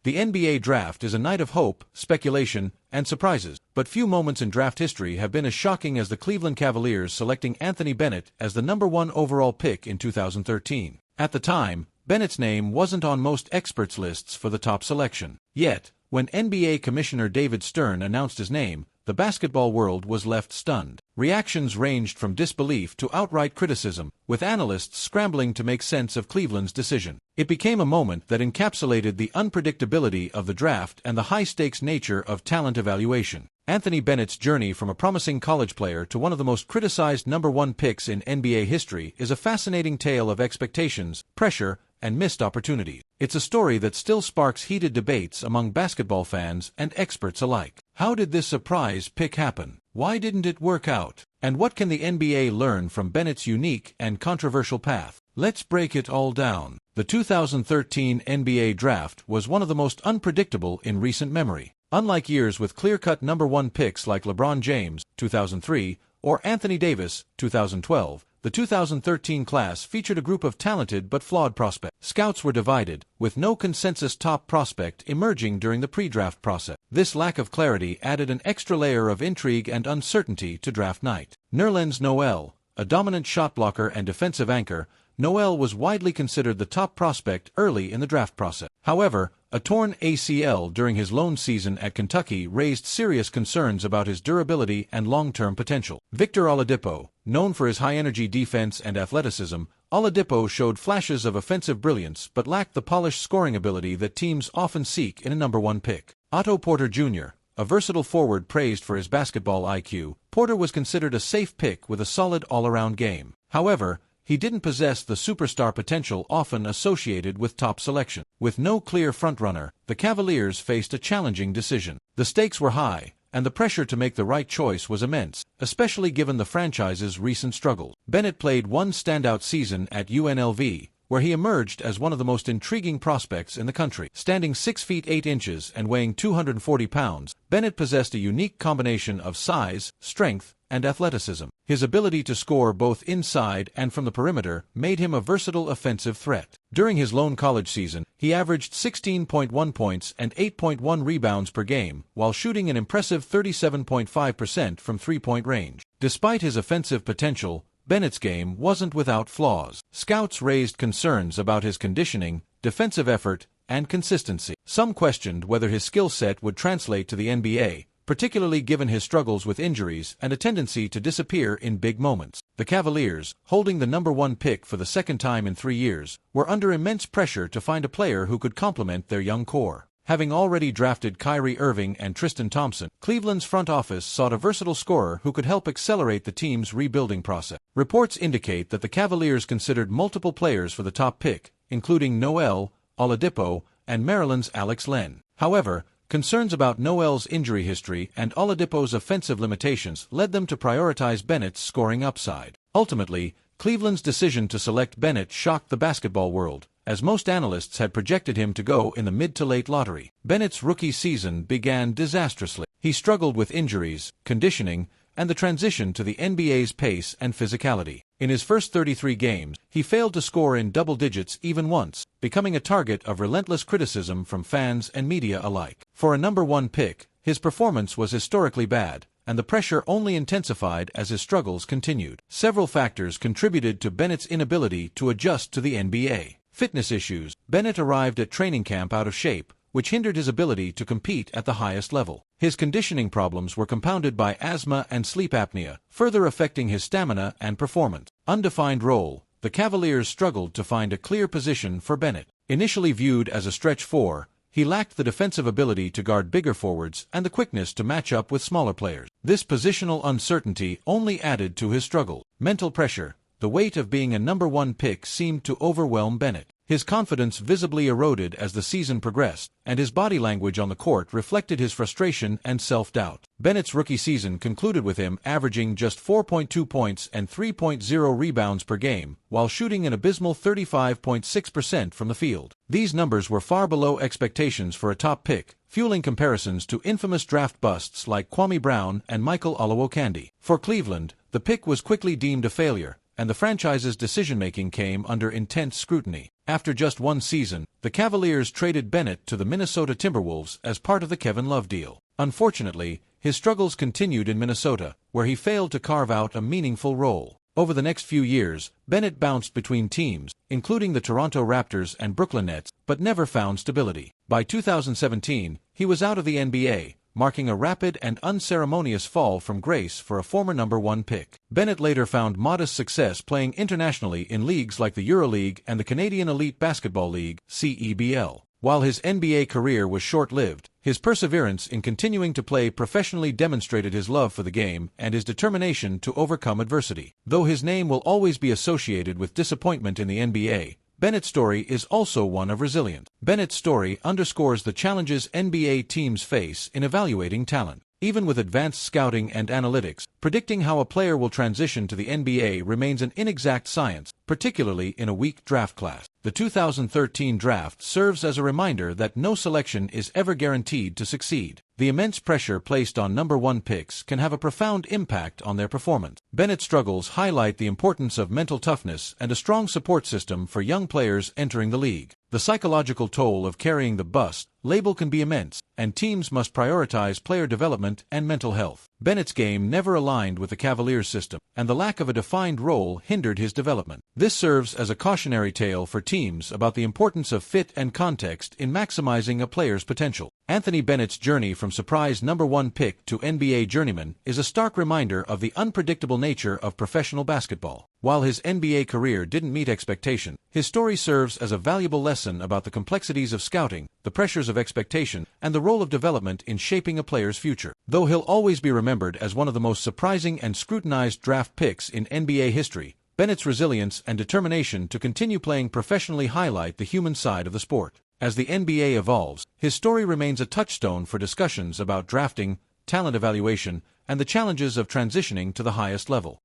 The NBA draft is a night of hope, speculation, and surprises, but few moments in draft history have been as shocking as the Cleveland Cavaliers selecting Anthony Bennett as the #1 overall pick in 2013. At the time, Bennett's name wasn't on most experts' lists for the top selection. Yet, when NBA Commissioner David Stern announced his name, the basketball world was left stunned. Reactions ranged from disbelief to outright criticism, with analysts scrambling to make sense of Cleveland's decision. It became a moment that encapsulated the unpredictability of the draft and the high-stakes nature of talent evaluation. Anthony Bennett's journey from a promising college player to one of the most criticized #1 picks in NBA history is a fascinating tale of expectations, pressure, and missed opportunities. It's a story that still sparks heated debates among basketball fans and experts alike. How did this surprise pick happen? Why didn't it work out? And what can the NBA learn from Bennett's unique and controversial path? Let's break it all down. The 2013 NBA draft was one of the most unpredictable in recent memory. Unlike years with clear-cut #1 picks like LeBron James, 2003, or Anthony Davis, 2012, the 2013 class featured a group of talented but flawed prospects. Scouts were divided, with no consensus top prospect emerging during the pre-draft process. This lack of clarity added an extra layer of intrigue and uncertainty to draft night. Nerlens Noel, a dominant shot blocker and defensive anchor, Noel was widely considered the top prospect early in the draft process. However, a torn ACL during his lone season at Kentucky raised serious concerns about his durability and long-term potential. Victor Oladipo, known for his high-energy defense and athleticism, Oladipo showed flashes of offensive brilliance but lacked the polished scoring ability that teams often seek in a #1 pick. Otto Porter Jr., a versatile forward praised for his basketball IQ, Porter was considered a safe pick with a solid all-around game. However, he didn't possess the superstar potential often associated with top selection. With no clear frontrunner, the Cavaliers faced a challenging decision. The stakes were high, and the pressure to make the right choice was immense, especially given the franchise's recent struggles. Bennett played one standout season at UNLV, where he emerged as one of the most intriguing prospects in the country. Standing 6 feet 8 inches and weighing 240 pounds, Bennett possessed a unique combination of size, strength, and athleticism. His ability to score both inside and from the perimeter made him a versatile offensive threat. During his lone college season, he averaged 16.1 points and 8.1 rebounds per game, while shooting an impressive 37.5% from three-point range. Despite his offensive potential, Bennett's game wasn't without flaws. Scouts raised concerns about his conditioning, defensive effort, and consistency. Some questioned whether his skill set would translate to the NBA, particularly given his struggles with injuries and a tendency to disappear in big moments. The Cavaliers, holding the #1 pick for the second time in 3 years, were under immense pressure to find a player who could complement their young core. Having already drafted Kyrie Irving and Tristan Thompson, Cleveland's front office sought a versatile scorer who could help accelerate the team's rebuilding process. Reports indicate that the Cavaliers considered multiple players for the top pick, including Noel, Oladipo, and Maryland's Alex Len. However, concerns about Noel's injury history and Oladipo's offensive limitations led them to prioritize Bennett's scoring upside. Ultimately, Cleveland's decision to select Bennett shocked the basketball world, as most analysts had projected him to go in the mid to late lottery. Bennett's rookie season began disastrously. He struggled with injuries, conditioning, and the transition to the NBA's pace and physicality. In his first 33 games, he failed to score in double digits even once, becoming a target of relentless criticism from fans and media alike. For a #1 pick, his performance was historically bad, and the pressure only intensified as his struggles continued. Several factors contributed to Bennett's inability to adjust to the NBA. Fitness issues. Bennett arrived at training camp out of shape, which hindered his ability to compete at the highest level. His conditioning problems were compounded by asthma and sleep apnea, further affecting his stamina and performance. Undefined role. The Cavaliers struggled to find a clear position for Bennett. Initially viewed as a stretch four, he lacked the defensive ability to guard bigger forwards and the quickness to match up with smaller players. This positional uncertainty only added to his struggle. Mental pressure. The weight of being a #1 pick seemed to overwhelm Bennett. His confidence visibly eroded as the season progressed, and his body language on the court reflected his frustration and self-doubt. Bennett's rookie season concluded with him averaging just 4.2 points and 3.0 rebounds per game, while shooting an abysmal 35.6% from the field. These numbers were far below expectations for a top pick, fueling comparisons to infamous draft busts like Kwame Brown and Michael Olowokandi. For Cleveland, the pick was quickly deemed a failure, and the franchise's decision-making came under intense scrutiny. After just one season, the Cavaliers traded Bennett to the Minnesota Timberwolves as part of the Kevin Love deal. Unfortunately, his struggles continued in Minnesota, where he failed to carve out a meaningful role. Over the next few years, Bennett bounced between teams, including the Toronto Raptors and Brooklyn Nets, but never found stability. By 2017, he was out of the NBA, marking a rapid and unceremonious fall from grace for a former #1 pick. Bennett later found modest success playing internationally in leagues like the EuroLeague and the Canadian Elite Basketball League, CEBL. While his NBA career was short-lived, his perseverance in continuing to play professionally demonstrated his love for the game and his determination to overcome adversity. Though his name will always be associated with disappointment in the NBA, Bennett's story is also one of resilience. Bennett's story underscores the challenges NBA teams face in evaluating talent. Even with advanced scouting and analytics, predicting how a player will transition to the NBA remains an inexact science, particularly in a weak draft class. The 2013 draft serves as a reminder that no selection is ever guaranteed to succeed. The immense pressure placed on #1 picks can have a profound impact on their performance. Bennett's struggles highlight the importance of mental toughness and a strong support system for young players entering the league. The psychological toll of carrying the "bust" label can be immense, and teams must prioritize player development and mental health. Bennett's game never aligned with the Cavaliers system, and the lack of a defined role hindered his development. This serves as a cautionary tale for teams about the importance of fit and context in maximizing a player's potential. Anthony Bennett's journey from surprise #1 pick to NBA journeyman is a stark reminder of the unpredictable nature of professional basketball. While his NBA career didn't meet expectation, his story serves as a valuable lesson about the complexities of scouting, the pressures of expectation, and the role of development in shaping a player's future. Though he'll always be remembered as one of the most surprising and scrutinized draft picks in NBA history, Bennett's resilience and determination to continue playing professionally highlight the human side of the sport. As the NBA evolves, his story remains a touchstone for discussions about drafting, talent evaluation, and the challenges of transitioning to the highest level.